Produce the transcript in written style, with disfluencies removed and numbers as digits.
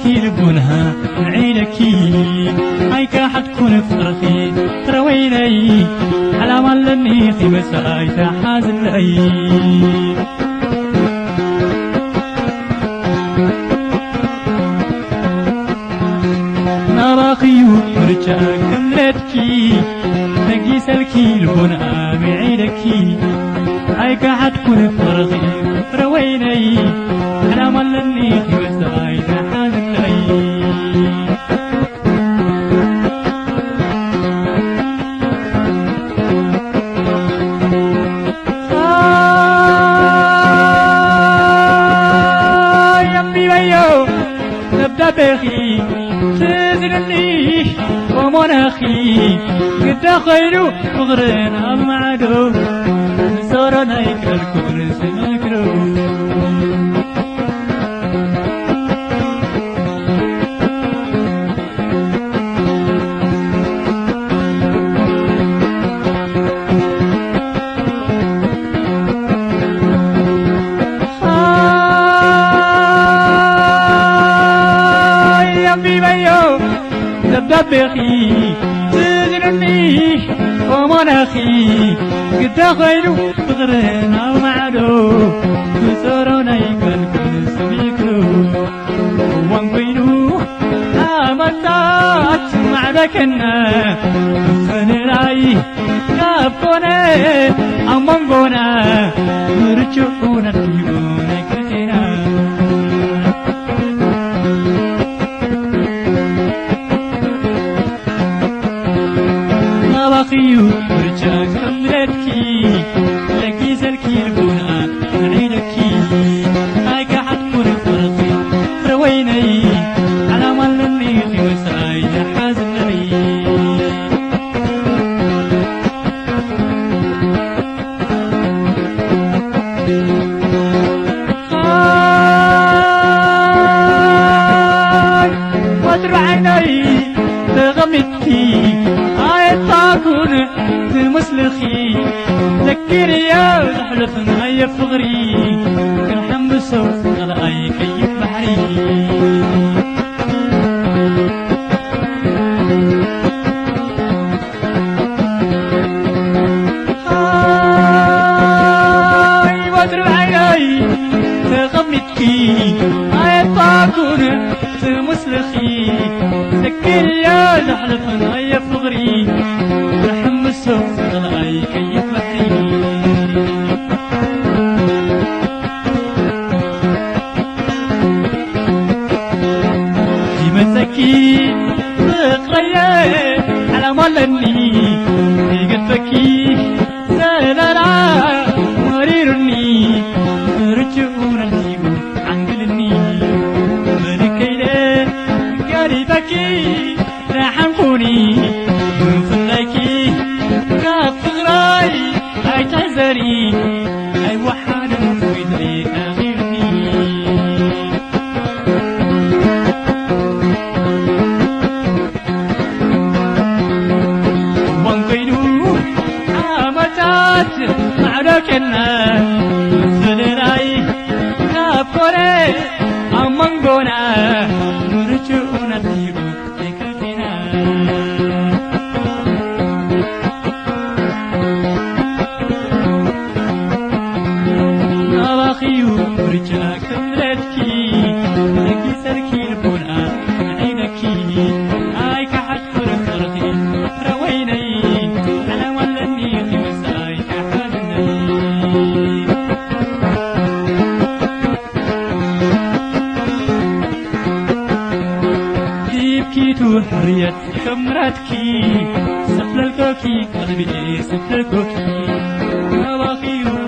سلكي لبونها عينكي هيك حتكون فرخي رويني على ملني في مساي تحازن لي نراخي ورجع كملتكي تجي سلكي لبونها بعينكي هيك حتكون فرخي رويني على ملني في مساي تحازن لي بخي تزرني ومناخي قد خيرو مغرنا معدو صورنا يكركون سمكرو بخي تزرني ومناخي قد خيرو مغرنا معدو صورنا يكركون سمكرو وانقينو آمتات معدكنا فنراي كابكونا أمانقونا نرجعونا تيبونا كتنا نواخيو ورجع كملتكي لقي سلكي لبونا عينكي هايك حتكون فرقي رويني على ملني في وسعي تحازن لي وادر عيني تغمتي تاكون مسلخي ذكر يا حلفنا يا فغري كنحم بصوت غلاي كيف بحري هاي وادر عيني تغمتكي هاي تاكون مسلخي ذكر يا حلفنا يا فغري رحم الصوت غلاي كيف بحري في مسكي تقريت على ملني في قلبكي سلرا مريرني رجعونا الجيبو عنقلني ملكينا قريبكي رحمكوني من فلكي كفغراي هاي تهزري هاي وحانا في طريق أغيرني وانقينو آمتات معركنا فلراي كفغراي أمانقونا نرجعونا تيبو ورجع كملتكي لقي سلكي لبونا عينكي هاي كحتكون فرقي رويني على ولني في مساي كحالني جيبكي تحريت كمرتكي سفل الكوكي قلبي سفل الكوكي نواخي